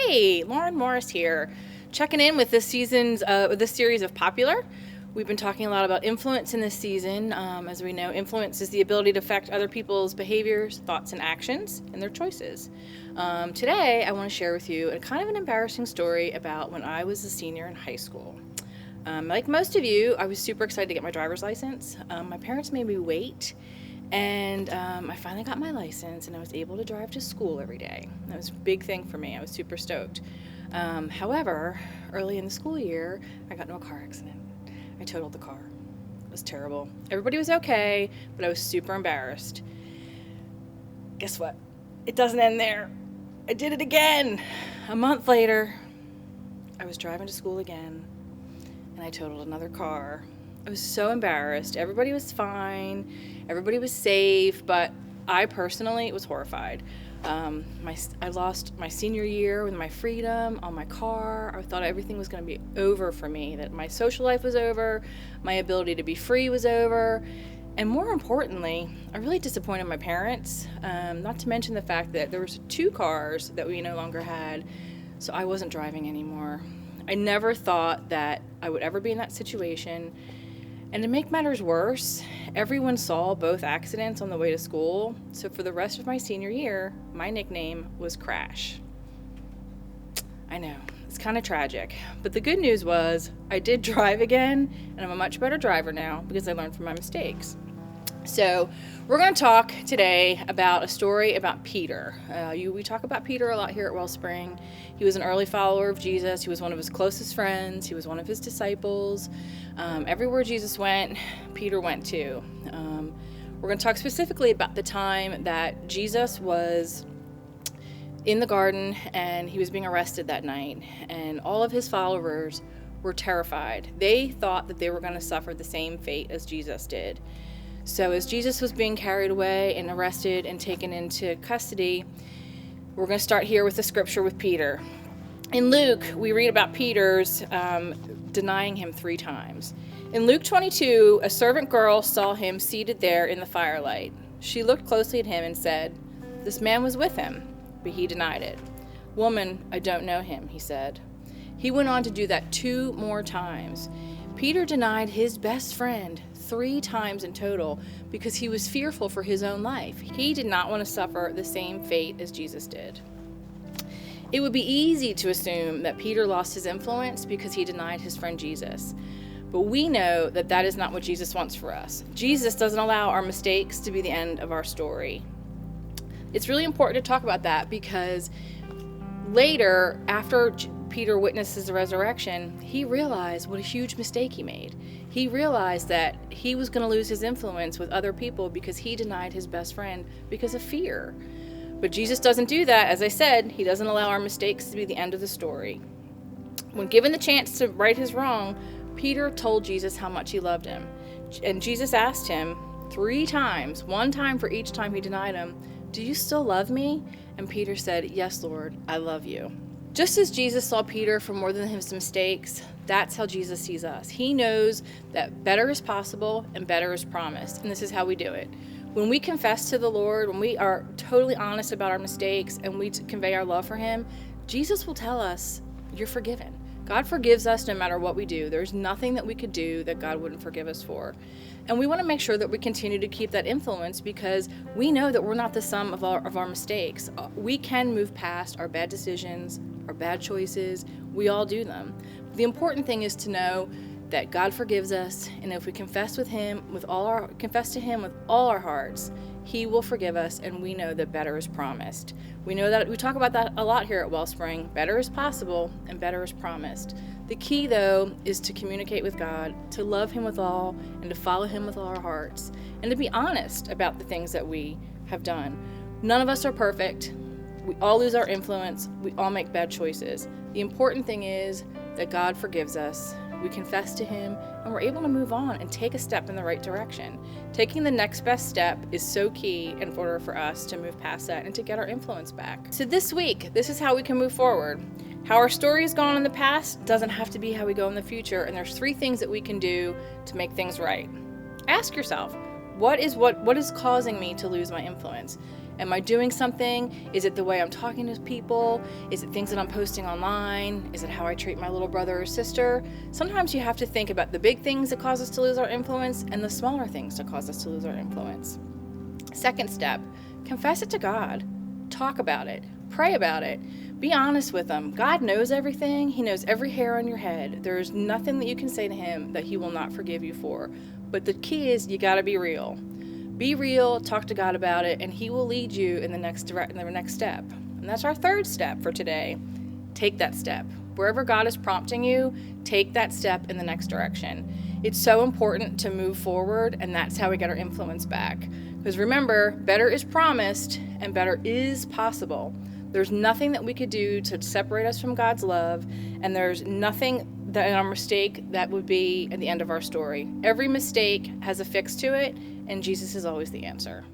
Hey, Lauren Morris here, checking in with this series of Popular. We've been talking a lot about influence in this season. As we know, influence is the ability to affect other people's behaviors, thoughts, and actions, and their choices. Today, I want to share with you a kind of an embarrassing story about when I was a senior in high school. Like most of you, I was super excited to get my driver's license. My parents made me wait, and I finally got my license, and I was able to drive to school every day. That was a big thing for me. I was super stoked. However, early in the school year, I got into a car accident. I totaled the car. It was terrible. Everybody was okay, but I was super embarrassed. Guess what? It doesn't end there. I did it again. A month later, I was driving to school again, and I totaled another car. I was so embarrassed. Everybody was fine. Everybody was safe, but I personally was horrified. I lost my senior year with my freedom on my car. I thought everything was going to be over for me, that my social life was over, my ability to be free was over, and more importantly, I really disappointed my parents, not to mention the fact that there was 2 cars that we no longer had, so I wasn't driving anymore. I never thought that I would ever be in that situation. And to make matters worse, everyone saw both accidents on the way to school, so for the rest of my senior year, my nickname was Crash. I know, it's kind of tragic, but the good news was I did drive again, and I'm a much better driver now because I learned from my mistakes. So we're going to talk today about a story about Peter. We talk about Peter a lot here at Wellspring. He was an early follower of Jesus. He was one of his closest friends. He was one of his disciples. Everywhere Jesus went, Peter went too. We're going to talk specifically about the time that Jesus was in the garden and he was being arrested that night, and all of his followers were terrified. They thought that they were going to suffer the same fate as Jesus did. So as Jesus was being carried away and arrested and taken into custody, we're going to start here with the scripture with Peter. In Luke, we read about Peter's denying him 3 times. In Luke 22, a servant girl saw him seated there in the firelight. She looked closely at him and said, "This man was with him," but he denied it. "Woman, I don't know him," he said. He went on to do that 2 more times. Peter denied his best friend 3 times in total because he was fearful for his own life. He did not want to suffer the same fate as Jesus did. It would be easy to assume that Peter lost his influence because he denied his friend Jesus. But we know that that is not what Jesus wants for us. Jesus doesn't allow our mistakes to be the end of our story. It's really important to talk about that because later, after Peter witnesses the resurrection, he realized what a huge mistake he made. He realized that he was going to lose his influence with other people because he denied his best friend because of fear. But Jesus doesn't do that. As I said, he doesn't allow our mistakes to be the end of the story. When given the chance to right his wrong, Peter told Jesus how much he loved him. And Jesus asked him 3 times, 1 time for each time he denied him, "Do you still love me?" And Peter said, "Yes, Lord, I love you." Just as Jesus saw Peter for more than his mistakes, that's how Jesus sees us. He knows that better is possible and better is promised, and this is how we do it. When we confess to the Lord, when we are totally honest about our mistakes and we convey our love for him, Jesus will tell us, "You're forgiven." God forgives us no matter what we do. There's nothing that we could do that God wouldn't forgive us for. And we want to make sure that we continue to keep that influence because we know that we're not the sum of our mistakes. We can move past our bad decisions, our bad choices. We all do them. The important thing is to know that God forgives us, and if we confess to him with all our hearts, he will forgive us, and we know that better is promised. We know that we talk about that a lot here at Wellspring. Better is possible and better is promised. The key, though, is to communicate with God, to love him with all, and to follow him with all our hearts, and to be honest about the things that we have done. None of us are perfect. We all lose our influence. We all make bad choices. The important thing is that God forgives us. We confess to him, and we're able to move on and take a step in the right direction. Taking the next best step is so key in order for us to move past that and to get our influence back. So this week, this is how we can move forward. How our story has gone in the past doesn't have to be how we go in the future, and there's 3 things that we can do to make things right. Ask yourself, what is causing me to lose my influence? Am I doing something? Is it the way I'm talking to people? Is it things that I'm posting online? Is it how I treat my little brother or sister? Sometimes you have to think about the big things that cause us to lose our influence and the smaller things that cause us to lose our influence. Second step, confess it to God. Talk about it. Pray about it. Be honest with him. God knows everything. He knows every hair on your head. There's nothing that you can say to him that he will not forgive you for. But the key is you got to be real. Be real, talk to God about it, and he will lead you in the next step. And that's our third step for today. Take that step. Wherever God is prompting you, take that step in the next direction. It's so important to move forward, and that's how we get our influence back. Because remember, better is promised and better is possible. There's nothing that we could do to separate us from God's love, and there's nothing that in our mistake that would be at the end of our story. Every mistake has a fix to it, and Jesus is always the answer.